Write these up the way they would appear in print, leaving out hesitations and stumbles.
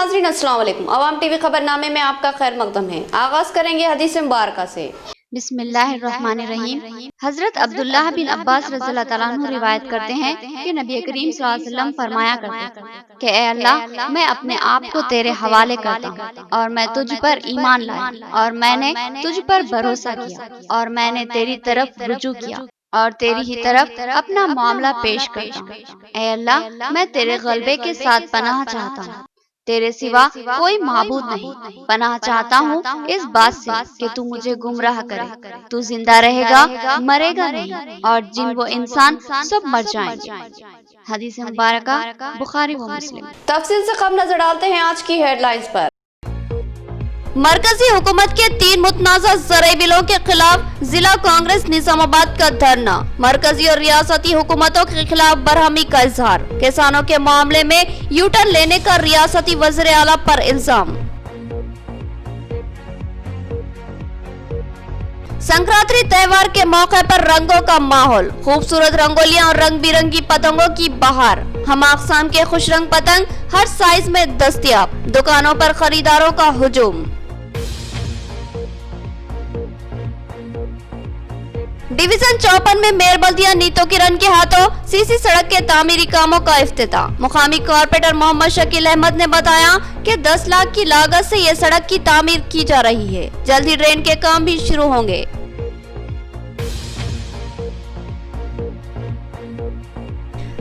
नाज़रीन अस्सलाम वालेकुम। अवाम टीवी खबरनामे में आपका खैर मकदम है। आगाज करेंगे हदीस मुबारका से। बिस्मिल्लाहिर्रहमानिर्रहीम। हजरत अब्दुल्लाह बिन अब्बास रज़ियल्लाहु तआला अन्हु रिवायत करते हैं कि नबी करीम सल्लल्लाहु अलैहि वसल्लम फरमाया करते थे कि ए अल्लाह, मैं अपने आप को तेरे हवाले करता हूँ और मैं तुझ पर ईमान लाया और मैंने तुझ पर भरोसा किया और मैंने तेरी तरफ रुजू किया और तेरी ही तरफ अपना मामला पेश करता हूँ। ए अल्लाह, मैं तेरे गलबे के साथ पनाह चाहता हूँ, तेरे सिवा कोई माबूद नहीं। पनाह चाहता हूँ इस बात से कि तू मुझे गुमराह करे। तू जिंदा रहेगा, मरेगा नहीं, और जिन वो इंसान सब मर जाएंगे। हदीस मुबारका बुखारी व मुस्लिम। तफसील से खबर नजर डालते हैं आज की हेडलाइंस पर। मरकजी हुकूमत के 3 मुतनाज़ा ज़राई बिलों के खिलाफ जिला कांग्रेस निजामाबाद का धरना। मरकजी और रियासती हुकूमतों के खिलाफ बरहमी का इजहार। किसानों के मामले में यूटर्न लेने का रियासती वज़ीर आला पर इल्जाम। संक्रांति त्योहार के मौके पर रंगों का माहौल। खूबसूरत रंगोलियां और रंग बिरंगी पतंगों की बहार। हम अक़साम के खुश रंग पतंग हर साइज में दस्तयाब। दुकानों पर खरीदारों का हुजूम। डिवीजन 54 में मेयर बल्दिया नीतो किरण के हाथों सीसी सड़क के तामीरी कामों का इफ्तिताह। मुकामी कॉर्पोरेटर मोहम्मद शकील अहमद ने बताया कि 10 लाख की लागत से ये सड़क की तामीर की जा रही है। जल्द ही ड्रेन के काम भी शुरू होंगे।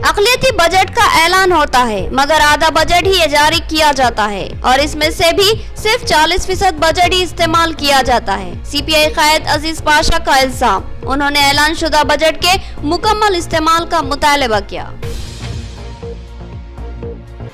अक़लियती बजट का ऐलान होता है मगर आधा बजट ही जारी किया जाता है और इसमें से भी सिर्फ 40% बजट ही इस्तेमाल किया जाता है। CPI कायद अजीज पाशा का इल्जाम। उन्होंने ऐलान शुदा बजट के मुकम्मल इस्तेमाल का मुतालबा किया।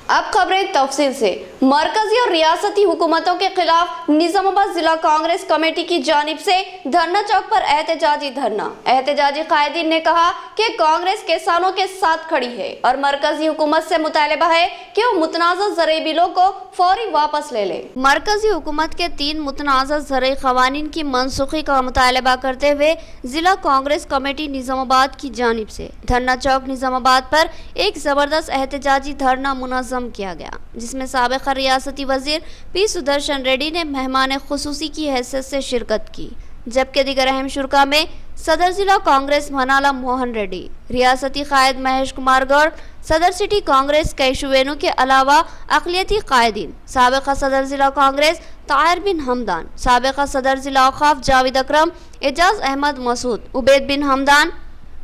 अब खबरें तफसील से। मरकजी और रियासती हुकूमतों के खिलाफ निजामाबाद जिला कांग्रेस कमेटी की जानिब से धरना चौक पर एहतजाजी धरना। एहतजाजी कायदीन ने कहा कि कांग्रेस किसानों के साथ खड़ी है और मरकजी हुकूमत से मुतालबा है कि वो मुतनाज़ा ज़राई बिलों को फौरी वापस ले ले। मरकजी हुकूमत के 3 मुतनाज़ा ज़राई क़वानीन की मनसूखी का मुतालबा करते हुए जिला कांग्रेस कमेटी निजामाबाद की जानिब से धरना चौक निजामाबाद पर एक जबरदस्त एहतजाजी धरना मुनज़्ज़म किया गया, जिसमें साबिक़ रियासती वज़ीर पी सुदर्शन रेड्डी ने मेहमान खुसूसी की हैसियत से शिरकत की, जबकि दीगर अहम शुरका में सदर जिला कांग्रेस मनाला मोहन रेड्डी, रियासती कायद महेश कुमार गौड़, सदर सिटी कांग्रेस कैशु वेणु के अलावा अक़लियती कायदीन, साबिक़ा सदर जिला कांग्रेस ताहिर बिन हमदान, साबिक़ा सदर जिला औक़ाफ़ जावेद अकरम, एजाज अहमद मसूद, उबैद बिन हमदान,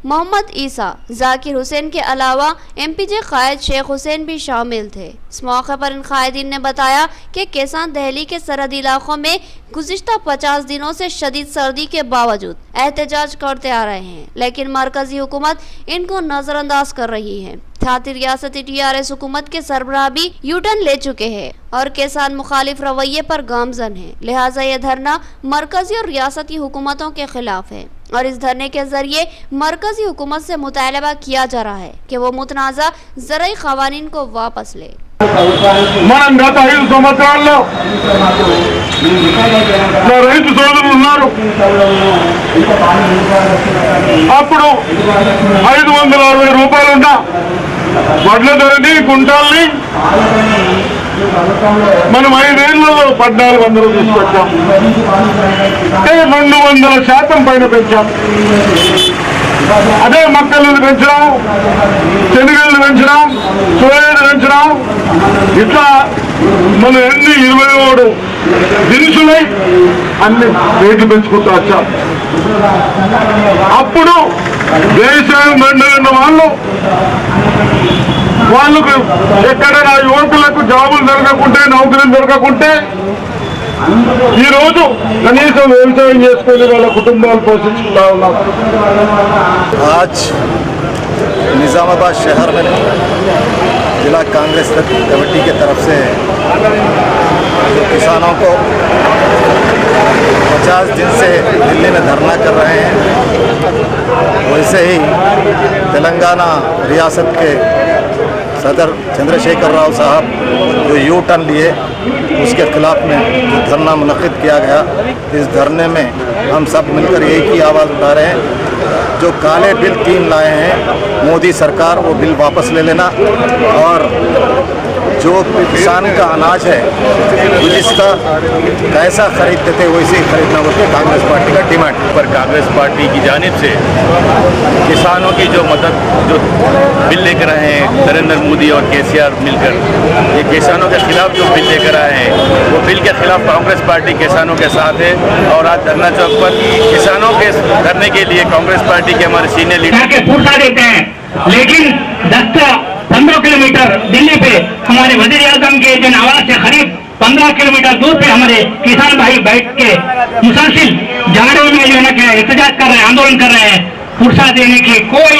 मोहम्मद ईसा, जाकिर हुसैन के अलावा MPJ कायद शेख हुसैन भी शामिल थे। इस मौके पर इन कायदीन ने बताया कि किसान दहली के सरहदी इलाकों में गुज़िश्ता 50 दिनों से शदीद सर्दी के बावजूद एहतजाज करते आ रहे हैं, लेकिन मरकजी हुकूमत इनको नज़रअंदाज कर रही है। साथ ही रियासती TRS हुकूमत के सरबराह भी यूटर्न ले चुके हैं और किसान मुखालिफ रवैये पर गामजन है। लिहाजा ये धरना मरकजी और रियासती हुकूमतों के खिलाफ है और इस धरने के जरिए मरकजी हुकूमत से मुतालबा किया जा रहा है कि वो मुतनाज़ा ज़राई क़वानीन को वापस ले। మనం గత 5 సంవత్సరాల్లో నా రైతు సోదరులు ఉన్నారు. అప్పుడు 560 రూపాయలు ఉన్న వడ్ల ధరని కుంటాల్ని మనం 5 ఏళ్లలో 1400 తీసుకొచ్చాం. 200% పైన పెంచాం. అదే మక్కలను పెంచడం, శనగలను పెంచడం, సోయాను పెంచడం, ఇట్లా మనం ఎన్ని 27 దినుసులై అన్ని రేట్లు పెంచుకుంటూ వచ్చాం. అప్పుడు వ్యవసాయం మండలి ఉన్న వాళ్ళకు ఎక్కడైనా యువకులకు జాబులు దొరకకుంటే, నౌకరీలు దొరకకుంటే ఈ రోజు కనీసం వ్యవసాయం చేసుకుని వాళ్ళ కుటుంబాలు పోషించుకుంటా ఉన్నారు. आज निज़ामाबाद शहर में जिला कांग्रेस कमेटी की तरफ से जो किसानों को 50 दिन से दिल्ली में धरना कर रहे हैं, वैसे ही तेलंगाना रियासत के सदर चंद्रशेखर राव साहब जो यू टर्न लिए उसके खिलाफ में जो धरना मुनक़िद किया गया, इस धरने में हम सब मिलकर एक ही आवाज़ उठा रहे हैं, जो काले बिल 3 लाए हैं मोदी सरकार, वो बिल वापस ले लेना और जो किसान का अनाज है गुज़िश्ता कैसा खरीदते थे वैसे ही खरीदना बोलते कांग्रेस पार्टी का डिमांड। पर कांग्रेस पार्टी की जानिब से किसानों की जो मदद जो बिल लेकर आए हैं नरेंद्र मोदी और केसीआर मिलकर, ये किसानों के खिलाफ जो बिल लेकर आए हैं वो बिल के खिलाफ कांग्रेस पार्टी किसानों के साथ है। और आज धरना चौक पर किसानों के धरने के लिए कांग्रेस पार्टी के हमारे सीनियर लीडर के फुर्सा देते हैं, लेकिन 10-15 किलोमीटर दिल्ली पे हमारे वजीर आजम के जन आवास से करीब 15 किलोमीटर दूर पे हमारे किसान भाई बैठ के मुसलसिल झाड़ों में जो है ना एहतजाज कर रहे हैं, आंदोलन कर रहे हैं। फुर्सा देने की कोई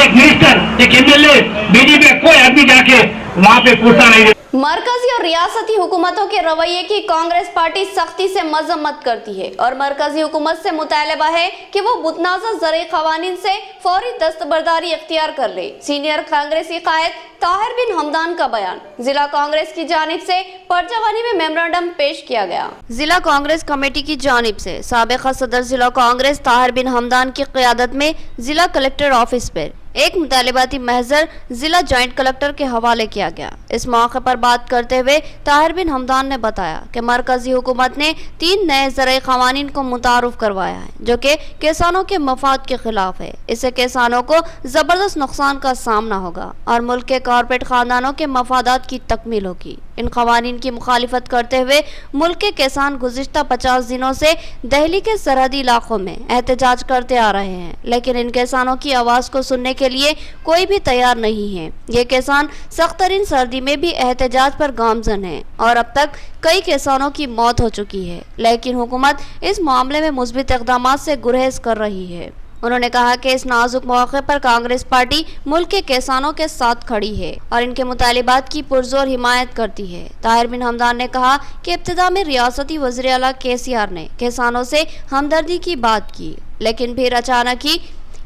एक मिनिस्टर, एक एमएलए, बीजेपी कोई आदमी जाके वहाँ पे फुर्सा नहीं दे। मरकजी और रियासती हुकूमतों के रवैये की कांग्रेस पार्टी सख्ती से मजम्मत करती है और मरकजी हुकूमत से मुतालबा है कि वो मुतनाज़ा ज़रई क़वानीन से फौरी दस्तबरदारी इख्तियार कर ले। सीनियर कांग्रेसी कायद ताहिर बिन हमदान का बयान। जिला कांग्रेस की जानिब से परजवानी में मेमोरेंडम पेश किया गया। जिला कांग्रेस कमेटी की जानिब से साबिक़ा सदर जिला कांग्रेस ताहिर बिन हमदान की क़यादत में जिला कलेक्टर ऑफिस पर एक मुतालिबाती महजर जिला जॉइंट कलेक्टर के हवाले किया गया। इस मौके पर बात करते हुए ताहिर बिन हमदान ने बताया कि मरकजी हुकूमत ने 3 नए ज़रई क़वानीन को मुतारुफ करवाया है जो कि किसानों के मफाद के खिलाफ है। इससे किसानों को ज़बरदस्त नुकसान का सामना होगा और मुल्क के कॉर्पोरेट खानदानों के मफादात की तकमील होगी। इन क़वानीन की मुखालिफत करते हुए मुल्क के किसान गुज़िश्ता 50 दिनों से दिल्ली के सरहदी इलाकों में एहतजाज करते आ रहे हैं, लेकिन इन किसानों की आवाज़ को सुनने के लिए कोई भी तैयार नहीं है। ये किसान सख्त तरीन सर्दी में भी एहतजाज पर गामजन है और अब तक कई किसानों की मौत हो चुकी है, लेकिन हुकूमत इस मामले में मुस्बित इक़दामात से गुरेज कर रही है। उन्होंने कहा कि इस नाजुक मौके पर कांग्रेस पार्टी मुल्क के किसानों के साथ खड़ी है और इनके मुतालिबात की पुरजोर हिमायत करती है। ताहिर बिन हमदान ने कहा कि इब्तिदा में रियासती वज़ीर आला केसीआर ने किसानों से हमदर्दी की बात की, लेकिन फिर अचानक ही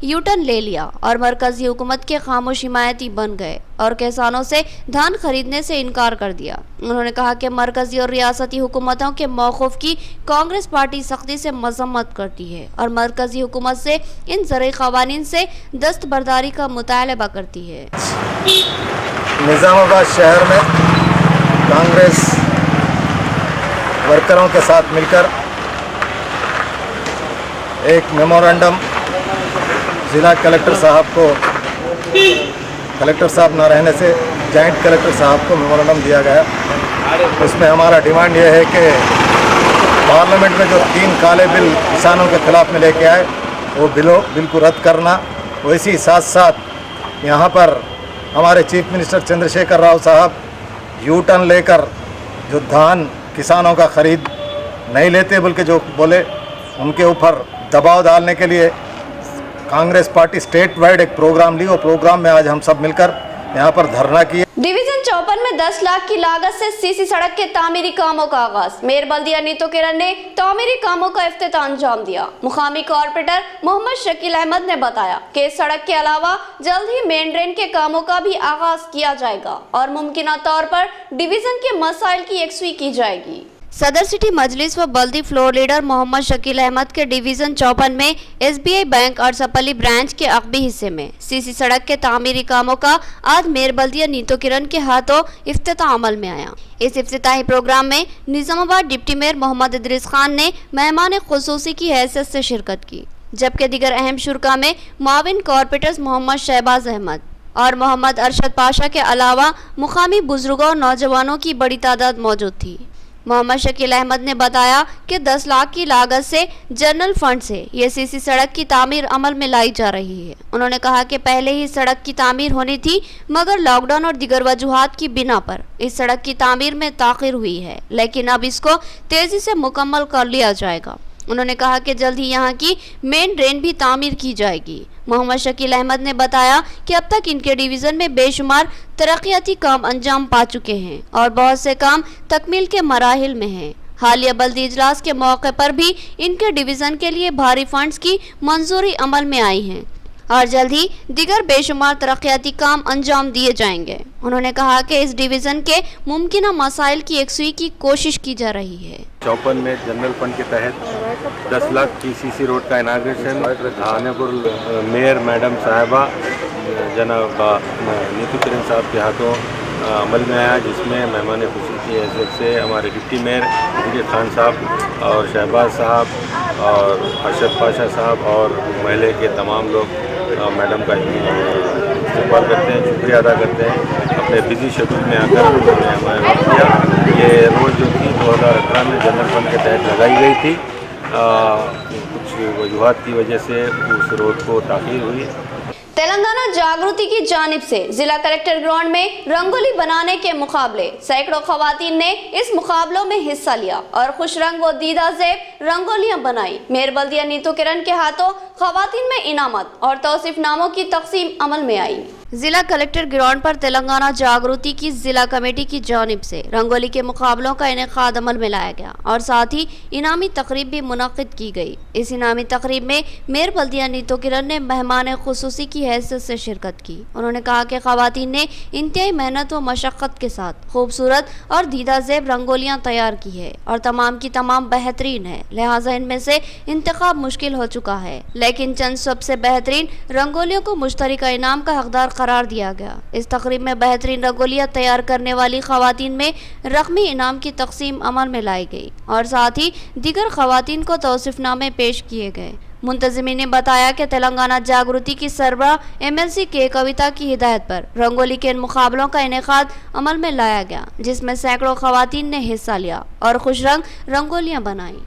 यू टर्न ले लिया और मरकजी हुकूमत के खामोश हिमायती बन गए और किसानों से धान खरीदने से इनकार कर दिया। उन्होंने कहा कि मरकजी और रियासती हुकूमतों के मौक़िफ़ की कांग्रेस पार्टी सख्ती से मजम्मत करती है और मरकजी हुकूमत से इन ज़रई क़वानीन से दस्तबरदारी का मुतालबा करती है। निज़ामाबाद शहर में कांग्रेस वर्करों के साथ मिलकर एक मेमोरेंडम जिला कलेक्टर साहब को, कलेक्टर साहब न रहने से जॉइंट कलेक्टर साहब को मेमोरेंडम दिया गया। उसमें हमारा डिमांड ये है कि पार्लियामेंट में जो 3 काले बिल किसानों के खिलाफ में लेके आए वो बिल को रद्द करना, वैसे ही साथ साथ यहाँ पर हमारे चीफ मिनिस्टर चंद्रशेखर राव साहब यू टर्न लेकर जो धान किसानों का ख़रीद नहीं लेते बल्कि जो बोले उनके ऊपर दबाव डालने के लिए कांग्रेस पार्टी स्टेट वाइड एक प्रोग्राम ली। वो प्रोग्राम में आज हम सब मिलकर यहाँ पर धरना किए। डिवीजन 54 में 10 लाख की लागत से सीसी सड़क के तामीरी कामों का आगाज। मेयर बल्दिया नीतू किरण ने तामीरी कामों का इफ्तिताह अंजाम दिया। मुकामी कॉर्पोरेटर मोहम्मद शकील अहमद ने बताया कि इस सड़क के अलावा जल्द ही मेन ड्रेन के कामों का भी आगाज किया जाएगा और मुमकिना तौर पर डिवीजन के मसाइल की यकसुई की जाएगी। सदर सिटी मजलिस व बल्दी फ्लोर लीडर मोहम्मद शकील अहमद के डिवीजन 54 में एसबीआई बैंक अरसपल्ली ब्रांच के अकबी हिस्से में सीसी सड़क के तामीरी कामों का आज मेयर बल्दिया नीतू किरण के हाथों इफ्तिताह अमल में आया। इस इफ्तिताही प्रोग्राम में निजामाबाद डिप्टी मेयर मोहम्मद इदरीस खान ने मेहमान खुसूसी की हैसियत से शिरकत की, जबकि दीगर अहम शुरका में माविन कॉर्पोरेटर्स मोहम्मद शहबाज अहमद और मोहम्मद अरशद पाशा के अलावा मुकामी बुजुर्गों और नौजवानों की बड़ी तादाद मौजूद थी। मोहम्मद शकील अहमद ने बताया कि 10 लाख की लागत से जनरल फंड से ये सीसी सड़क की तामीर अमल में लाई जा रही है। उन्होंने कहा कि पहले ही सड़क की तामीर होनी थी, मगर लॉकडाउन और दीगर वजूहात की बिना पर इस सड़क की तामीर में ताख़ीर हुई है, लेकिन अब इसको तेज़ी से मुकम्मल कर लिया जाएगा। उन्होंने कहा कि जल्द ही यहाँ की मेन ड्रेन भी तामीर की जाएगी। मोहम्मद शकील अहमद ने बताया कि अब तक इनके डिवीज़न में बेशुमार तरक्याती काम अंजाम पा चुके हैं और बहुत से काम तकमील के मराहिल में हैं। हालिया बल्दी इजलास के मौके पर भी इनके डिवीज़न के लिए भारी फंड्स की मंजूरी अमल में आई है और जल्द ही दीगर बेशुमार तरक्याती काम अंजाम दिए जाएंगे। उन्होंने कहा कि इस डिवीज़न के मुमकिन मसाइल की यकसुई की कोशिश की जा रही है। 54 में जनरल फंड के तहत 10 लाख की सीसी रोड का इनाग्रेशन ऑनरेबल मेयर मैडम साहिबा जनाब नीतू किरण साहब के हाथों عمل میں آیا، جس میں مہمان خصوصی کی حیثیت سے ہمارے ڈپٹی میئر انکے خان صاحب اور شہباز صاحب اور ارشد پاشا صاحب اور محلے کے تمام لوگ میڈم کا استقبال کرتے ہیں، شکریہ ادا کرتے ہیں۔ اپنے بزی شیڈول میں آ کر انہوں نے ہمیں وقت دیا۔ یہ روڈ جو تھی 2018 میں جنرل فنڈ کے تحت لگائی گئی تھی، کچھ وجوہات کی وجہ سے اس روڈ کو تاخیر ہوئی۔ تلنگانہ جاگرتی کی جانب سے ضلع کلیکٹر گراؤنڈ میں رنگولی بنانے کے مقابلے، سینکڑوں خواتین نے اس مقابلوں میں حصہ لیا اور خوش رنگ و دیدہ زیب رنگولیاں بنائی۔ میئر بلدیہ نیتو کرن کے ہاتھوں خواتین میں انعامات اور توصیف ناموں کی تقسیم عمل میں آئی۔ ضلع کلیکٹر گراؤنڈ پر تلنگانہ جاگرتی کی ضلع کمیٹی کی جانب سے رنگولی کے مقابلوں کا انعقاد عمل میں لایا گیا اور ساتھ ہی انعامی تقریب بھی منعقد کی گئی۔ اس انعامی تقریب میں میئر بلدیہ نیتو کرن نے مہمان خصوصی کی حیثیت سے شرکت کی۔ انہوں نے کہا کہ خواتین نے انتہائی محنت و مشقت کے ساتھ خوبصورت اور دیدہ زیب رنگولیاں تیار کی ہے اور تمام کی تمام بہترین ہے، لہٰذا ان میں سے انتخاب مشکل ہو چکا ہے، لیکن چند سب سے بہترین رنگولیوں کو مشترکہ انعام کا حقدار قرار دیا گیا۔ اس تقریب میں بہترین رنگولیاں تیار کرنے والی خواتین میں رقمی انعام کی تقسیم عمل میں لائی گئی اور ساتھ ہی دیگر خواتین کو توصیف نامے پیش کیے گئے۔ منتظمین نے بتایا کہ تلنگانہ جاگرتی کی سربراہ MLC کے کویتا کی ہدایت پر رنگولی کے ان مقابلوں کا انعقاد عمل میں لایا گیا، جس میں سینکڑوں خواتین نے حصہ لیا اور خوش رنگ رنگولیاں بنائیں۔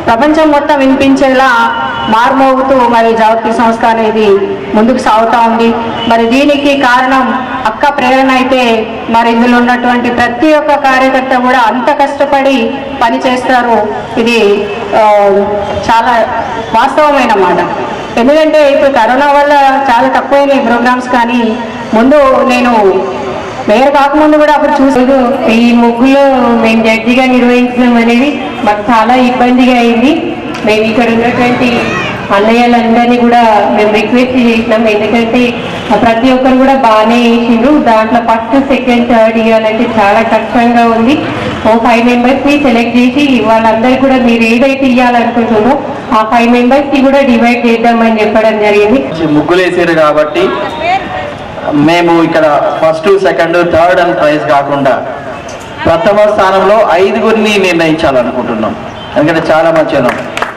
ప్రపంచం మొత్తం వినిపించేలా మార్మోగుతూ మరి జాగృతి సంస్థ అనేది ముందుకు సాగుతూ ఉంది। మరి దీనికి కారణం అక్క ప్రేరణ అయితే మరి ఇందులో ఉన్నటువంటి ప్రతి ఒక్క కార్యకర్త కూడా అంత కష్టపడి పని చేస్తారు। ఇది చాలా వాస్తవమైన మాట। ఎందుకంటే ఇప్పుడు కరోనా వల్ల చాలా తక్కువైన ప్రోగ్రామ్స్, కానీ ముందు నేను మేయర్ కాకముందు కూడా అప్పుడు చూసేది ఈ ముగ్గులు మేము జడ్జిగా నిర్వహించడం అనేది మాకు చాలా ఇబ్బందిగా అయింది। మేము ఇక్కడ ఉన్నటువంటి అన్నయ్యలందరినీ కూడా మేము రిక్వెస్ట్ చేసినాం, ఎందుకంటే ప్రతి ఒక్కరు కూడా బాగానే వేసిండ్రు। దాంట్లో ఫస్ట్ సెకండ్ థర్డ్ ఇవ్వాలంటే చాలా కష్టంగా ఉంది। ఓ 5 మెంబర్స్ని సెలెక్ట్ చేసి వాళ్ళందరికీ కూడా మీరు ఏదైతే ఇవ్వాలనుకుంటున్నారో ఆ 5 మెంబర్స్కి కూడా డివైడ్ చేద్దామని చెప్పడం జరిగింది। ముగ్గులు వేసారు కాబట్టి మేము ఇక్కడ first second third and prize కాకుండా ప్రథమ స్థానంలో 5గురిని నిర్ణయించాలనుకుంటున్నాం, ఎందుకంటే చాలా మంచిగా।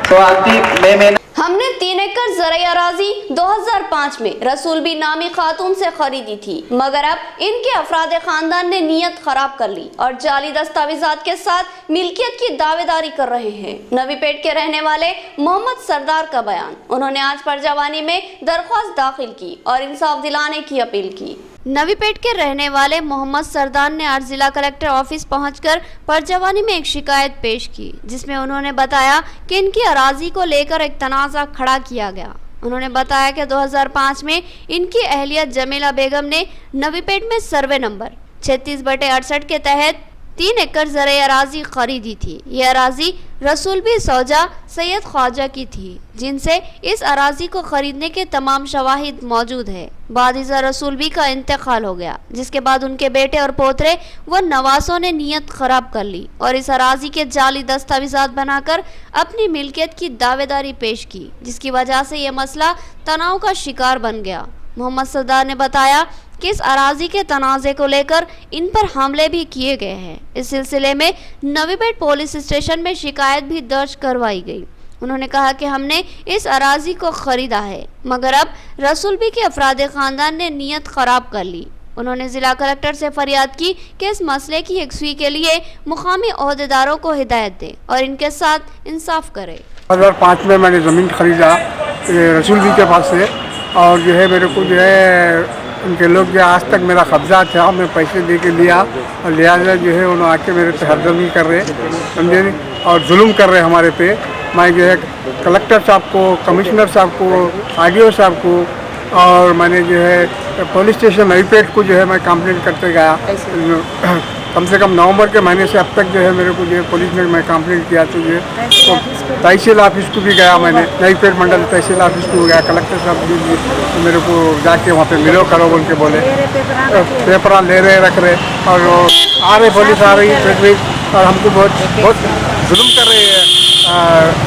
సో అది మేమే हमने 3 एकड़ ज़राई अराजी 2005 में रसूल भी नामी खातून से खरीदी थी, मगर अब इनके अफराद खानदान ने नीयत खराब कर ली और जाली दस्तावेजात के साथ मिल्कियत की दावेदारी कर रहे हैं। नवीपेट के रहने वाले मोहम्मद सरदार का बयान। उन्होंने आज परजवानी में दरख्वास्त दाखिल की और इंसाफ दिलाने की अपील की। नवीपेट के रहने वाले मोहम्मद सरदार ने आज जिला कलेक्टर ऑफिस पहुंचकर परजवानी में एक शिकायत पेश की, जिसमें उन्होंने बताया कि इनकी अराजी को लेकर एक तनाज़ा खड़ा किया गया। उन्होंने बताया कि 2005 में इनकी अहलियत जमीला बेगम ने नवीपेट में सर्वे नंबर 36/68 के तहत 3 एकड़ ज़राई अराजी खरीदी थी। ये अराजी रसूल भी सौजा सैयद ख्वाजा की थी, जिनसे इस अराजी को खरीदने के तमाम शवाहिद मौजूद है। बादिज़ा रसूल भी का इंतकाल हो गया, जिसके बाद उनके बेटे और पोतरे व नवासों ने नीयत खराब कर ली और इस अराजी के जाली दस्तावेजात बनाकर अपनी मिल्कियत की दावेदारी पेश की, जिसकी वजह से ये मसला तनाव का शिकार बन गया। मोहम्मद सरदार ने बताया कि इस अराजी के तनाज़े को लेकर इन पर हमले भी किए गए हैं। इस सिलसिले में नवीपेट पुलिस स्टेशन में शिकायत भी दर्ज करवाई गई। उन्होंने कहा कि हमने इस अराजी को खरीदा है, मगर अब रसूल भी के अफराद खानदान ने नीयत खराब कर ली। उन्होंने जिला कलेक्टर से फरियाद की कि इस मसले की यकसुई के लिए मुकामी ओहदेदारों को हिदायत दें और इनके साथ इंसाफ करें। 2005 में मैंने ज़मीन खरीदा रसूल भी के पास से, और जो है मेरे को जो है उनके लोग जो आज तक मेरा कब्जा था, मैं पैसे दे के लिया और लिहाजा जो है उन्होंने आके मेरे पे हरदर्मी कर रहे, समझे, और जुल्म कर रहे हमारे पे। मैं जो है कलेक्टर साहब को, कमिश्नर साहब को, आरडीओ साहब को, और मैंने जो है पुलिस स्टेशन नवीपेट को जो है मैं कंप्लेंट करते गया। कम से कम नवंबर के महीने से अब तक जो है मेरे को जो है पुलिस में मैं कंप्लेंट किया, तो जो है तो तहसील ऑफिस को भी गया, मैंने नवीपेट मंडल तहसील ऑफिस को गया, कलेक्टर साहब भी तो मेरे को जाके वहाँ पे मिलो करो बोल के बोले, पेपर ले रहे रख रहे, और आ रहे पुलिस आ रही है और हमको बहुत जुल्म कर रही है।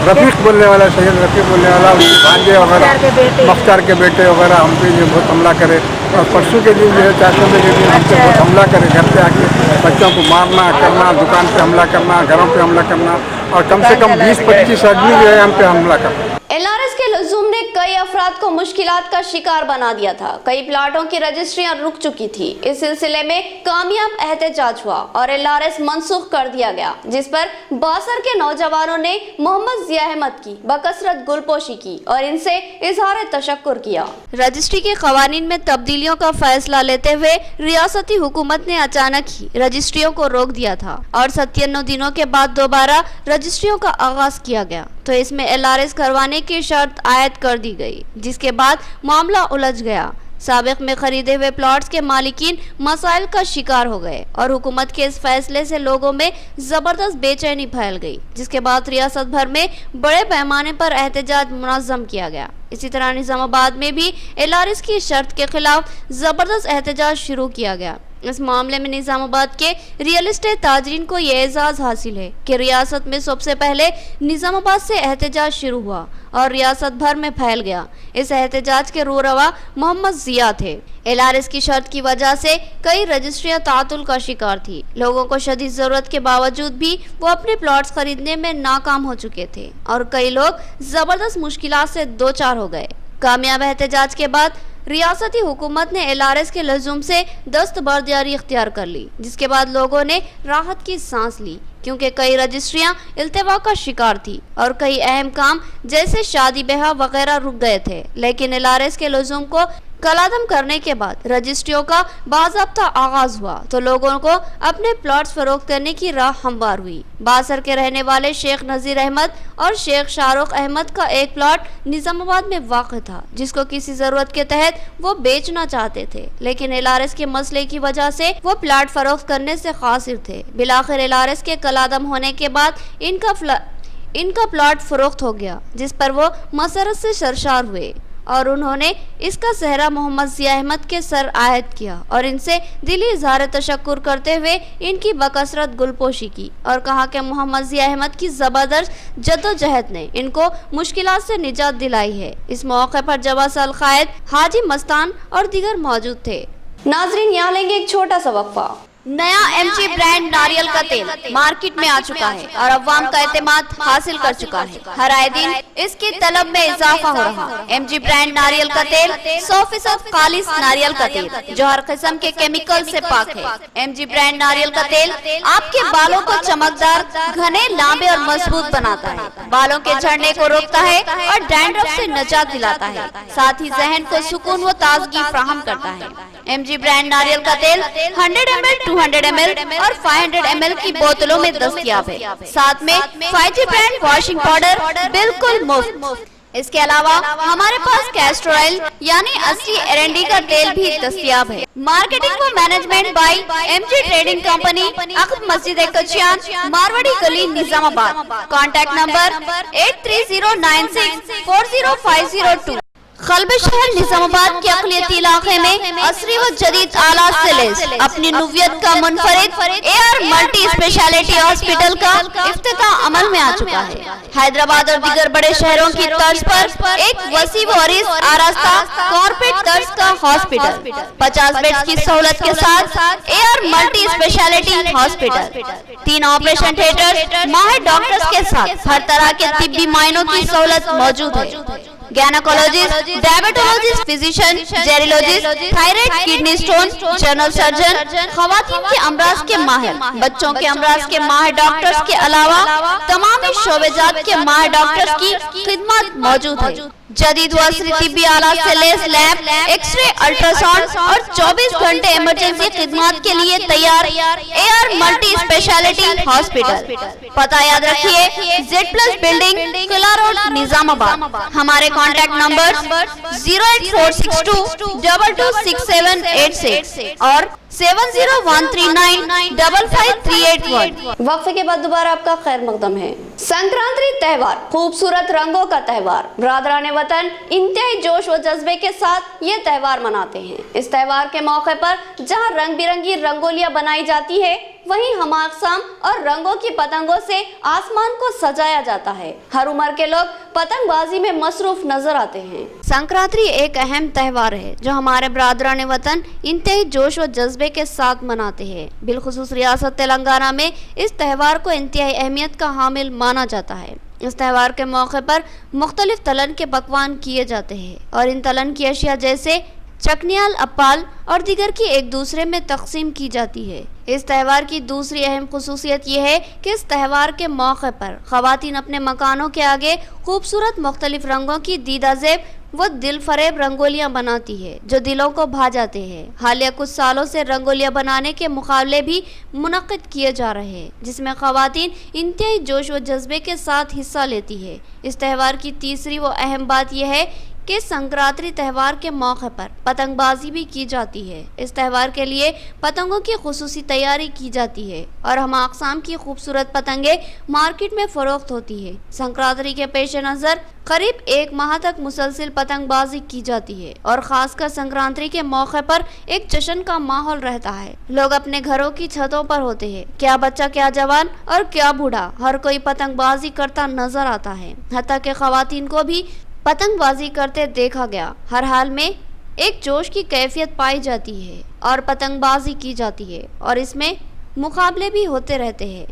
रफ़ीक बोलने वाला, सैयद रफ़ीक बोलने वाला, भांजे वगैरह, मुख्तार के बेटे वगैरह हम पे जो बहुत हमला करे। और परसों के दिन जो है 400 के दिन हमसे बहुत हमला करे, घर पे आके बच्चों को मारना करना, दुकान पे हमला करना, घरों पे हमला करना, और कम से कम 20-25 आदमी जो है हम पे हमला करना। LRS के लजूम ने कई अफराद को मुश्किलात का शिकार बना दिया था। कई प्लाटों की रजिस्ट्रियां रुक चुकी थी। इस सिलसिले में कामयाब एहतजाज हुआ और LRS मनसूख कर दिया गया, जिस पर बासर के नौजवानों ने मोहम्मद जिया अहमद की बकसरत गुलपोशी की और इनसे इजहार तशक्कुर किया। रजिस्ट्री के कवानीन में तब्दीलियों का फैसला लेते हुए रियासती हुकूमत ने अचानक ही रजिस्ट्रियों को रोक दिया था और 97 दिनों के बाद दोबारा रजिस्ट्रियों का आगाज किया गया, तो इसमें LRS करवाने की शर्त आयद कर दी गई, जिसके बाद मामला उलझ गया। साबिक में खरीदे हुए प्लॉट्स के मालिकीन मसाइल का शिकार हो गए और हुकूमत के इस फैसले से लोगों में जबरदस्त बेचैनी फैल गई, जिसके बाद रियासत भर में बड़े पैमाने पर एहतजाज मुनज़्ज़म किया गया। इसी तरह निजामाबाद में भी LRS की शर्त के खिलाफ जबरदस्त एहतजाज शुरू किया गया। इस मामले में निजामाबाद के रियल एस्टेट ताजरीन को ये एजाज हासिल है कि रियासत में सबसे पहले निजामाबाद से एहतजाज शुरू हुआ और रियासत भर में फैल गया। इस एहतजाज के रूरवा मोहम्मद जिया थे। LRS की शर्त की वजह से कई रजिस्ट्रियां तातुल का शिकार थी। लोगों को शदीद जरूरत के बावजूद भी वो अपने प्लॉट्स खरीदने में नाकाम हो चुके थे और कई लोग जबरदस्त मुश्किलात से दो चार हो गए। कामयाब एहतजाज के बाद रियासती हुकूमत ने LRS के लजूम से दस्तबरदारी इख्तियार कर ली, जिसके बाद लोगों ने राहत की सांस ली, क्योंकि कई रजिस्ट्रियां इल्तिवा का शिकार थी और कई अहम काम जैसे शादी ब्याह वगैरह रुक गए थे। लेकिन LRS के लजूम को कलादम करने के बाद रजिस्ट्रियों का बाज़ाब्ता आगाज हुआ तो लोगों को अपने प्लॉट्स फरोख्त करने की राह हमवार हुई। बासर के रहने वाले शेख नज़ीर अहमद और शेख शाहरुख अहमद का एक प्लॉट निजामाबाद में वाक़ था, जिसको किसी जरूरत के तहत वो बेचना चाहते थे, लेकिन LRS के मसले की वजह से वो प्लॉट फरोख्त करने से कासिर थे। बिलाखिर LRS के कलादम होने के बाद इनका प्लॉट फरोख्त हो गया, जिस पर वो मसरत से सरशार हुए और उन्होंने इसका सहरा मोहम्मद जिया अहमद के सर आयद किया और इनसे दिली इजहार तशक्कुर करते हुए इनकी बकसरत गुलपोशी की और कहा कि मोहम्मद जिया अहमद की जबरदस्त जद्दोजहद ने इनको मुश्किलात से निजात दिलाई है। इस मौके पर जवास अल कायद, हाजी मस्तान और दीगर मौजूद थे। नाजरीन, यहाँ लेंगे एक छोटा सा वक्फा। नया MG ब्रांड नारियल का तेल मार्केट में आ चुका है और अवाम का एतमाद हासिल कर चुका है। हर आए दिन इसकी तलब में इजाफा हो रहा है। MG ब्रांड नारियल का तेल 100% खालिस नारियल का तेल जो हर किस्म के केमिकल से पाक है। MG ब्रांड नारियल का तेल आपके बालों को चमकदार, घने, लांबे और मजबूत बनाता है, बालों के झड़ने को रोकता है और डैंड्रफ से निजात दिलाता है, साथ ही जहन को सुकून व ताजगी फराहम करता है। MG ब्रांड नारियल का तेल 100 ml, 200 ml और 500 ml की बोतलों में दस्तयाब है। साथ में 5G ब्रांड वॉशिंग पाउडर बिल्कुल मुफ्त। इसके अलावा हमारे पास कैस्टर ऑयल यानी असली एरंडी का तेल भी दस्तयाब है। मार्केटिंग व management by MG trading company, अक़ब मस्जिद कचियान, मारवाड़ी गली, निजामाबाद। Contact number 8309640502। खलब शहर निजामाबाद के अक़लियती इलाके में असरी व जदीद आलात से लैस अपनी नुवियत का मुनफरिद AR मल्टी स्पेशलिटी हॉस्पिटल का इफ्तिताह अमल में आ चुका है। हैदराबाद और दीगर बड़े शहरों की तर्ज पर एक वसी व अरीज़ आरास्ता कॉर्पोरेट तर्ज का हॉस्पिटल, 50 बेड्स की सहूलत के साथ AR multi speciality hospital, 3 operation theatre, माहिर डॉक्टर्स के साथ हर तरह के तिब्बी मायनों की सहूलत मौजूद है। Gynaecologist, diabetologist, physician, geriatrologist, thyroid, kidney stone, general surgeon, खवातीन के अमराज के माहिर, बच्चों के अमराज के माहिर डॉक्टर्स के अलावा तमाम शोबेजात के माहिर डॉक्टर्स की खिदमत मौजूद है। जदीद वस्री तिब्बी आलात से लैस लैब, एक्सरे, अल्ट्रासाउंड और 24 घंटे इमरजेंसी खिदमत के लिए तैयार AR मल्टी स्पेशलिटी हॉस्पिटल। पता याद रखिए, Z+ बिल्डिंग, किला रोड, निजामाबाद। हमारे कॉन्टैक्ट नंबर 08462 226786 और 7013955381। वक्फे के बाद दोबारा आपका खैर मकदम है। संक्रांति त्योहार खूबसूरत रंगों का त्योहार। बरादरान वतन इंतहाई जोश व जज्बे के साथ ये त्योहार मनाते हैं। इस त्योहार के मौके पर जहां रंग बिरंगी रंगोलियां बनाई जाती है, वहीं हम अक़साम और रंगों की पतंगों से आसमान को सजाया जाता है। हर उम्र के लोग पतंगबाजी में मसरूफ नजर आते हैं। संक्रांति एक अहम त्यौहार है जो हमारे बरादरान वतन इंतहाई जोश व जज्बे के साथ मनाते हैं। बिलखुसूस रियासत तेलंगाना में इस त्यौहार को इंतहाई अहमियत का हामिल माना जाता है। इस त्यौहार के मौके पर मुख्तलिफ तलन के पकवान किए जाते हैं और इन तलन की अशिया जैसे चकनियाल, अप्पाल और दीगर की एक दूसरे में तकसीम की जाती है। इस त्यौहार की दूसरी अहम खुसूसियत यह है कि इस त्यौहार के मौके पर ख़वातीन अपने मकानों के आगे खूबसूरत मुख्तलिफ रंगों की दीदाजेब वो दिल फरेब रंगोलियां बनाती है जो दिलों को भा जाते हैं। हालिया कुछ सालों से रंगोलियां बनाने के मुकाबले भी मुनक्किद किए जा रहे हैं जिसमें ख़वातीन इंतहाई जोश व जज्बे के साथ हिस्सा लेती है। इस त्यौहार की तीसरी व अहम बात यह है कि संक्रांति त्यौहार के मौके पर पतंगबाजी भी की जाती है। इस त्यौहार के लिए पतंगों की खुसूसी तैयारी की जाती है और हम अक़साम की खूबसूरत पतंगे मार्केट में फरोख्त होती है। संक्रांति के पेश नज़र करीब एक माह तक मुसलसिल पतंगबाजी की जाती है और खासकर संक्रांति के मौके पर एक जश्न का माहौल रहता है। लोग अपने घरों की छतों पर होते हैं। क्या बच्चा, क्या जवान और क्या बूढ़ा, हर कोई पतंगबाजी करता नजर आता है। हत्ता के ख़वातीन को भी पतंगबाजी करते देखा गया। हर हाल में एक जोश की कैफियत पाई जाती है और पतंगबाजी की जाती है और इसमें मुकाबले भी होते रहते हैं।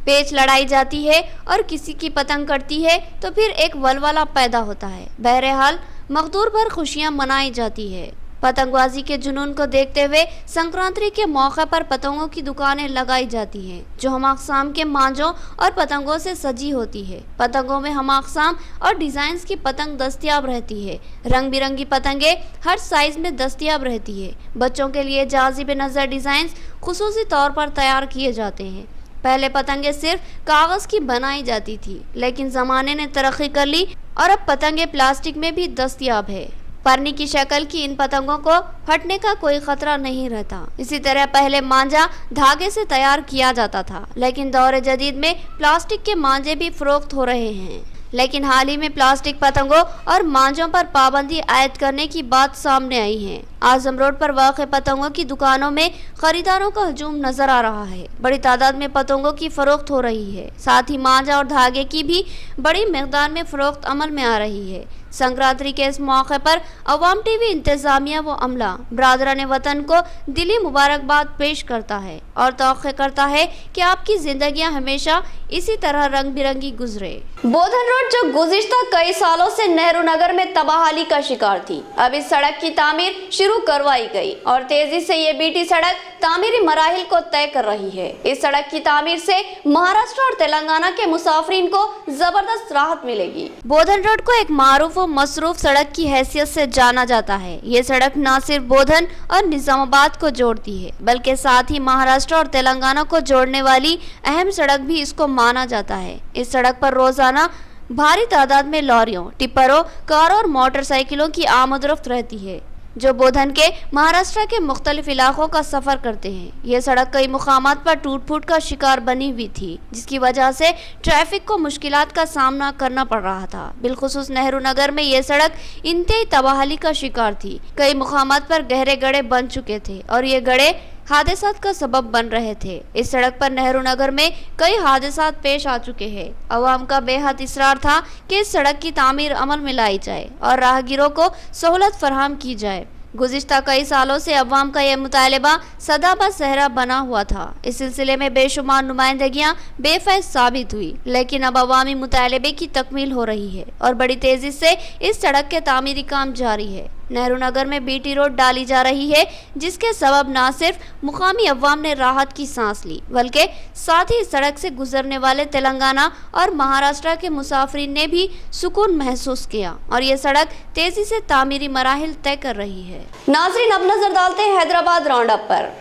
पेच लड़ाई जाती है और किसी की पतंग कटती है तो फिर एक वलवला पैदा होता है। बहरहाल मकदूर पर खुशियां मनाई जाती है। पतंगबाजी के जुनून को देखते हुए संक्रांति के मौके पर पतंगों की दुकानें लगाई जाती हैं जो हम अक़साम के मांझों और पतंगों से सजी होती है। पतंगों में हम अक़साम और डिज़ाइंस की पतंग दस्तयाब रहती है। रंग बिरंगी पतंगे हर साइज में दस्तयाब रहती है। बच्चों के लिए जाज़िब नज़र डिज़ाइंस खुसूसी तौर पर तैयार किए जाते हैं। पहले पतंगे सिर्फ कागज़ की बनाई जाती थी लेकिन ज़माने ने तरक्की कर ली और अब पतंगे प्लास्टिक में भी दस्तयाब है। परनी की शक्ल की इन पतंगों को फटने का कोई खतरा नहीं रहता। इसी तरह पहले मांझा धागे से तैयार किया जाता था लेकिन दौर जदीद में प्लास्टिक के मांझे भी फरोख्त हो रहे हैं। लेकिन हाल ही में प्लास्टिक पतंगों और मांझों पर पाबंदी आयद करने की बात सामने आई है। आजम रोड पर वाक़े पतंगों की दुकानों में खरीदारों का हजूम नजर आ रहा है। बड़ी तादाद में पतंगों की फरोख्त हो रही है। साथ ही मांझा और धागे की भी बड़ी मिकदार में फरोख्त अमल में आ रही है। संक्रांति के इस मौके पर अवाम टीवी इंतजामिया व अमला बरादरान वतन को दिली मुबारकबाद पेश करता है और तौक़े करता है कि आपकी जिंदगियां हमेशा इसी तरह रंग बिरंगी गुजरे। बोधन रोड जो गुज़िश्ता कई सालों से नेहरू नगर में तबाहाली का शिकार थी, अब इस सड़क की तामीर शुरू करवाई गई और तेजी से ये बीटी सड़क तामीरी मराहिल को तय कर रही है। इस सड़क की तामीर से महाराष्ट्र और तेलंगाना के मुसाफिरीन को जबरदस्त राहत मिलेगी। बोधन रोड को एक मारूफ और मसरूफ सड़क की हैसियत से जाना जाता है। ये सड़क न सिर्फ बोधन और निजामाबाद को जोड़ती है बल्कि साथ ही महाराष्ट्र और तेलंगाना को जोड़ने वाली अहम सड़क भी इसको माना जाता है। इस सड़क पर रोजाना भारी तादाद में लॉरियों, टिप्परों, कारों और मोटरसाइकिलों की आमदरफ्त रहती है जो बोधन के महाराष्ट्र के मुख्तलिफ इलाकों का सफर करते हैं। यह सड़क कई मुकामात पर टूट फूट का शिकार बनी हुई थी जिसकी वजह से ट्रैफिक को मुश्किलात का सामना करना पड़ रहा था। बिलखुसूस नेहरू नगर में यह सड़क इंतहाई तबाहाली का शिकार थी। कई मुकामात पर गहरे गड्ढे बन चुके थे और ये गड्ढे हादसात का सबब बन रहे थे। इस सड़क पर नेहरू नगर में कई हादसात पेश आ चुके हैं। अवाम का बेहद इसरार था कि इस सड़क की तामीर अमल में लाई जाए और राहगीरों को सहूलत फराहम की जाए। गुज़िश्ता कई सालों से अवाम का यह मुतालबा सदाबा सहरा बना हुआ था। इस सिलसिले में बेशुमार नुमाइंदगियां बेफैज साबित हुई लेकिन अब अवामी मुतालबे की तकमील हो रही है और बड़ी तेजी से इस सड़क के तामीरी काम जारी है। नेहरू नगर में बीटी रोड डाली जा रही है जिसके सबब न सिर्फ मुकामी अवाम ने राहत की सांस ली बल्कि साथ ही सड़क से गुजरने वाले तेलंगाना और महाराष्ट्र के मुसाफिरीन ने भी सुकून महसूस किया और ये सड़क तेजी से तामीरी मराहिल तय कर रही है। नाज़रीन, अब नजर डालते हैं हैदराबाद राउंड अप पर।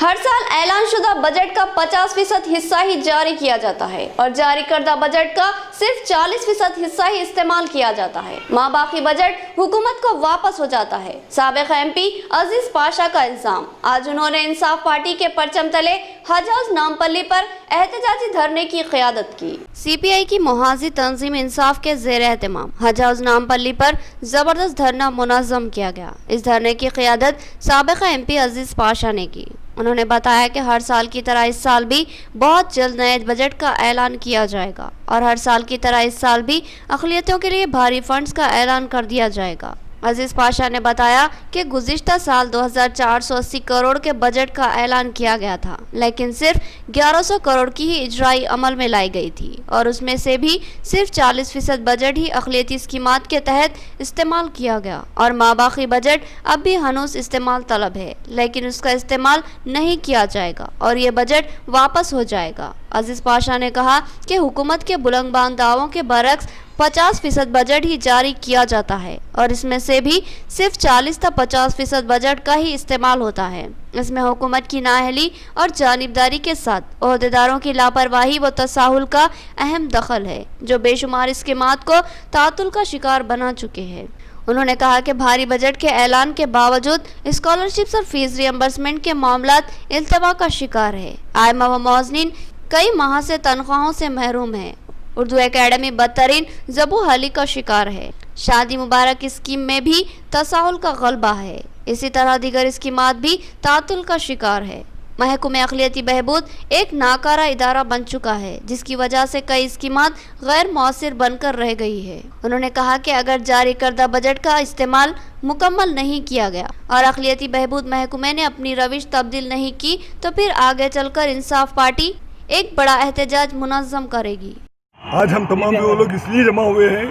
हर साल ऐलान शुदा बजट का 50% हिस्सा ही जारी किया जाता है और जारी करदा बजट का सिर्फ 40% हिस्सा ही इस्तेमाल किया जाता है। माँ बाकी बजट हुकूमत को वापस हो जाता है। साबिक MP अजीज पाशा का इल्जाम। आज उन्होंने इंसाफ पार्टी के परचम तले हज हाउस नामपल्ली पर एहतजाजी धरने की क़यादत की। CPI की मुहाजी तंजीम इंसाफ के ज़ेर एहतमाम हज हाउस नामपल्ली पर जबरदस्त धरना मुनज़्ज़म किया गया। इस धरने की क़यादत साबिक MP अजीज पाशा ने की। उन्होंने बताया कि हर साल की तरह इस साल भी बहुत जल्द नए बजट का ऐलान किया जाएगा और हर साल की तरह इस साल भी अक़लियतों के लिए भारी फंड्स का ऐलान कर दिया जाएगा। अजीज पाशा ने बताया कि गुज़िश्ता साल 2480 करोड़ के बजट का ऐलान किया गया था, लेकिन सिर्फ 1100 करोड़ की ही इजराई अमल में लाई गई थी और उसमें से भी सिर्फ 40% बजट ही अक़लियती स्कीमात के तहत इस्तेमाल किया गया और माबाकी बजट अब भी हनूस इस्तेमाल तलब है, लेकिन उसका इस्तेमाल नहीं किया जाएगा और ये बजट वापस हो जाएगा। अजीज पाशा ने कहा कि हुकूमत के बुलंदबान दावों के बरक्स 50% बजट ही जारी किया जाता है और इसमें से भी सिर्फ 40 से 50% बजट का ही इस्तेमाल होता है। इसमें हुकूमत की नाअहली और जानिबदारी के साथ ओहदेदारों की लापरवाही व तसाहुल का अहम दखल है, जो बेशुमार स्कीमात को तातुल का शिकार बना चुके हैं। उन्होंने कहा कि भारी बजट के ऐलान के बावजूद स्कॉलरशिप्स और फीस रियम्बर्समेंट के मामलात इल्तवा का शिकार है। आइमा व मौज़नीन कई माह से तनख्वाहों से महरूम है। उर्दू एकेडमी बदतरीन ज़बू हली का शिकार है। शादी मुबारक स्कीम में भी तसाहुल का गलबा है। इसी तरह दीगर स्कीमात भी तातुल का शिकार है। महकमे अक़लियती बहबूद एक नाकारा इदारा बन चुका है, जिसकी वजह से कई स्कीमात गैर मौसर बनकर रह गई है। उन्होंने कहा कि अगर जारी करदा बजट का इस्तेमाल मुकम्मल नहीं किया गया और अक़लियती बहबूद महकमे ने अपनी रविश तब्दील नहीं की तो फिर आगे चलकर इंसाफ पार्टी एक बड़ा एहतजाज मुनज़्ज़म करेगी। आज हम तमाम वो लोग इसलिए जमा हुए हैं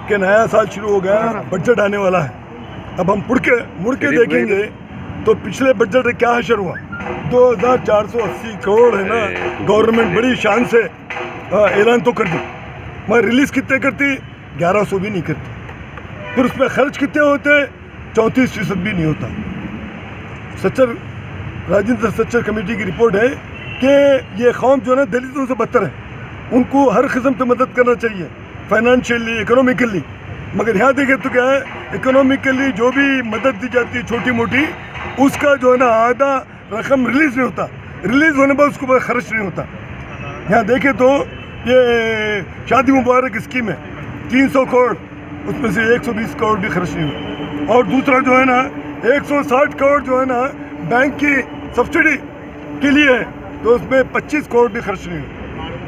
कि नया साल शुरू हो गया, बजट आने वाला है। अब हम मुड़ के देखेंगे तो पिछले बजट में क्या हशर हुआ। 2480 करोड़ है ना, गवर्नमेंट बड़ी शान से ऐलान तो कर दी, मगर रिलीज़ कितने करती? 1100 भी नहीं करती। फिर उसमें खर्च कितने होते? 34% भी नहीं होता। सच्चर राजेंद्र सच्चर कमेटी की रिपोर्ट है कि ये कौम जो है ना दलितों से बदतर है, उनको हर किस्म से मदद करना चाहिए, फाइनेंशियली, इकोनॉमिकली। मगर यहाँ देखें तो क्या है, इकोनॉमिकली जो भी मदद दी जाती है छोटी मोटी, उसका जो है ना आधा रकम रिलीज़ नहीं होता। रिलीज़ होने पर उसको खर्च नहीं होता। यहाँ देखें तो ये शादी मुबारक स्कीम है, 300 करोड़, उसमें से 120 करोड़ भी खर्च नहीं हुआ। और दूसरा जो है ना 160 करोड़ जो है ना बैंक की सब्सिडी के लिए है, तो उसमें 25 करोड़ भी खर्च नहीं हुआ।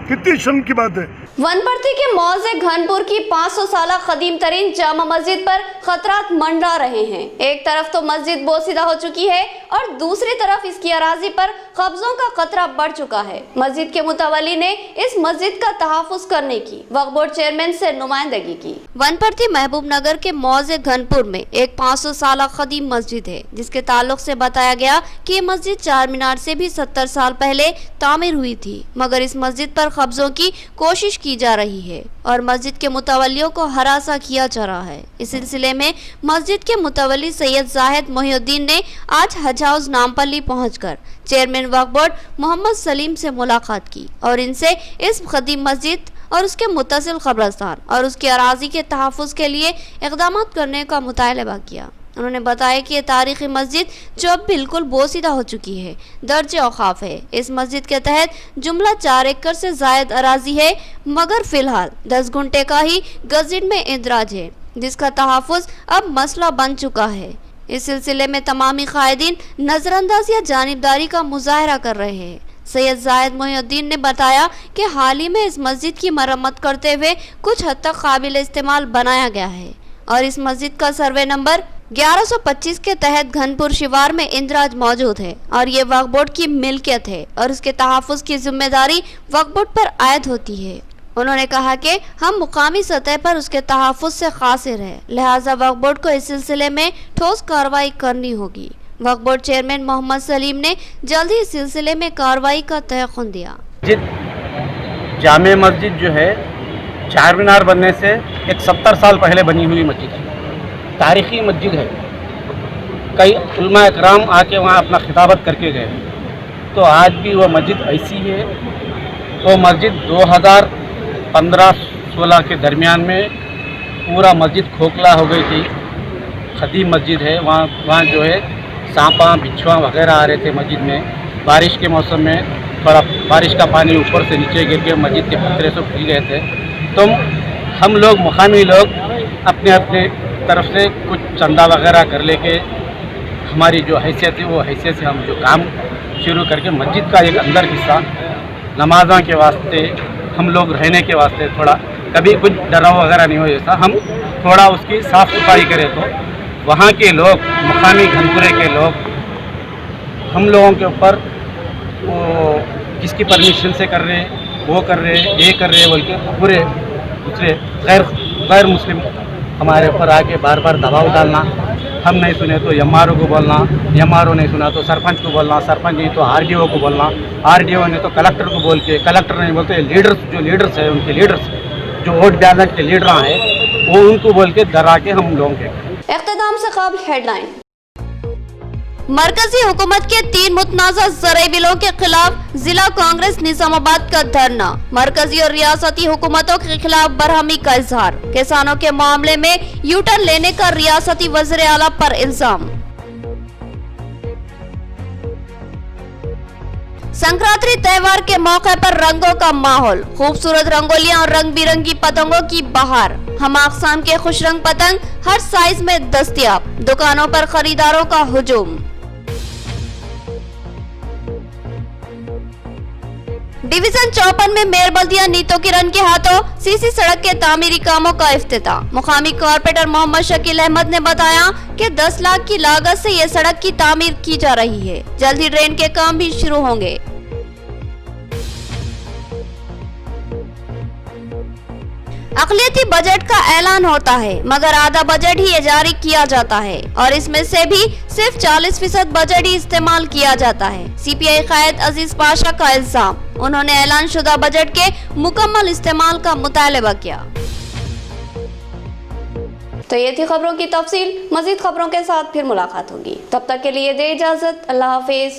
कितनी शर्म की बात है। वनपर्ती के मौजे घनपुर की 500 साला कदीम तरीन जामा मस्जिद पर खतरात मंडरा रहे हैं। एक तरफ तो मस्जिद बोसीदा हो चुकी है और दूसरी तरफ इसकी अराजी पर कब्जों का खतरा बढ़ चुका है। मस्जिद के मुतवली ने इस मस्जिद का तहफ़्फ़ुज़ करने की वक्फ बोर्ड चेयरमैन से नुमाइंदगी की। वनपर्ती महबूब नगर के मौजे घनपुर में एक 500 साला कदीम मस्जिद है, जिसके ताल्लुक से बताया गया कि ये मस्जिद 4 मीनार से भी 70 साल पहले तामीर हुई थी, मगर इस मस्जिद पर कब्जों की कोशिश की जा रही है और मस्जिद के मुतवलियों को हरासा किया जा रहा है। इस सिलसिले में मस्जिद के मुतवली सैयद जाहिद मोहिउद्दीन ने आज हज हाउस नामपल्ली पहुंचकर चेयरमैन वक्फ बोर्ड मोहम्मद सलीम से मुलाकात की और इनसे इस कदीम मस्जिद और उसके मुत्तसिल कब्रिस्तान और उसकी अराजी के तहफ़्फ़ुज़ के लिए इक़दाम करने का मुतालबा किया। उन्होंने बताया कि ये तारीख़ी मस्जिद जो अब बिल्कुल बोसीदा हो चुकी है, दर्ज औक़ाफ है। इस मस्जिद के तहत जुमला 4 एकड़ से ज़ायद अराजी है, मगर फ़िलहाल 10 गुंटे का ही गज़ट में इंदराज है, जिसका तहफ़्फ़ुज़ अब मसला बन चुका है। इस सिलसिले में तमामी क़ायदीन नज़रअंदाज या जानिबदारी का मुज़ाहरा कर रहे हैं। सैयद जाहिद मोहिउद्दीन ने बताया कि हाल ही में इस मस्जिद की मरम्मत करते हुए कुछ हद तक काबिल इस्तेमाल बनाया गया है और इस मस्जिद का सर्वे नंबर 1125 के तहत घनपुर शिवार में इंदराज मौजूद है और ये वक्फ बोर्ड की मिल्कियत है और उसके तहफ़्फ़ुज़ की जिम्मेदारी वक्फ बोर्ड पर आयद होती है। उन्होंने कहा कि हम मुकामी सतह पर उसके तहफ़्फ़ुज़ से क़ासिर है, लिहाजा वक्फ बोर्ड को इस सिलसिले में ठोस कार्रवाई करनी होगी। वक्फ बोर्ड चेयरमैन मोहम्मद सलीम ने जल्द ही इस सिलसिले में कार्रवाई का तयक़ुन दिया। जामे मस्जिद जो है 4 मीनार बनने से एक 70 साल पहले बनी हुई मस्जिद है, तारीख़ी मस्जिद है। कई उलमा इकराम आके वहाँ अपना खिताबत करके गए। तो आज भी वो मस्जिद ऐसी है। वो मस्जिद 2015-16 के दरमियान में पूरा मस्जिद खोखला हो गई थी। खदीम मस्जिद है, वहाँ जो है सांपा बिच्छुआ वगैरह आ रहे थे मस्जिद में। बारिश के मौसम में थोड़ा बारिश का पानी ऊपर से नीचे गिर के मस्जिद के पत्थरे से फैल गए थे। तो हम लोग मुकामी लोग अपने अपने तरफ से कुछ चंदा वगैरह कर लेके हमारी जो हैसियत है वो हैसियत से हम जो काम शुरू करके मस्जिद का एक अंदर हिस्सा नमाज़ों के वास्ते हम लोग रहने के वास्ते थोड़ा कभी कुछ डराव वगैरह नहीं हो जैसा हम थोड़ा उसकी साफ़ सफाई करें तो वहाँ के लोग मुकामी घनपुरे के लोग हम लोगों के ऊपर वो किसकी परमिशन से कर रहे वो कर रहे ये कर रहे बोल के पूरे दूसरे गैर मुस्लिम हमारे ऊपर आके बार बार दबाव डालना। हम नहीं सुने तो एमआरओ को बोलना, एमआरओ नहीं सुना तो सरपंच को बोलना, सरपंच नहीं तो आरडीओ को बोलना, आरडीओ ने तो कलेक्टर को बोल के, कलेक्टर नहीं बोलते लीडर्स है उनके लीडर्स जो वोट डालने के लीडर हैं वो उनको बोल के डरा के हम लोगों के। इख्तिताम से कबल हेडलाइन। मरकजी हुकूमत के 3 मुतनाज़ा ज़रई बिलों के खिलाफ जिला कांग्रेस निजामाबाद का धरना। मरकजी और रियासती हुकूमतों के खिलाफ बरहमी का इजहार। किसानों के मामले में यूटर्न लेने का रियासती वज़ीर आला पर इल्जाम। संक्रांति त्योहार के मौके पर रंगों का माहौल। खूबसूरत रंगोलियां और रंग बिरंगी पतंगों की बहार। हम अक़साम के खुश रंग पतंग हर साइज में दस्तयाब। दुकानों पर खरीदारों का हुजूम। डिवीजन 54 में मेयर बल्दिया नीतो किरण के हाथों सीसी सड़क के तामीरी कामों का इफ्तिताह। मुकामी कॉर्पोरेटर मोहम्मद शकील अहमद ने बताया कि 10 लाख की लागत से ये सड़क की तामीर की जा रही है। जल्द ही ड्रेन के काम भी शुरू होंगे। अक़लियती बजट का ऐलान होता है मगर आधा बजट ही जारी किया जाता है और इसमें से भी सिर्फ 40% बजट ही इस्तेमाल किया जाता है। सीपीआई कायद अजीज पाशा का इल्जाम। उन्होंने ऐलान शुदा बजट के मुकम्मल इस्तेमाल का मुतालबा किया। तो ये थी खबरों की तफसील। मजीद खबरों के साथ फिर मुलाकात होगी। तब तक के लिए दे इजाजत। अल्लाह हाफिज।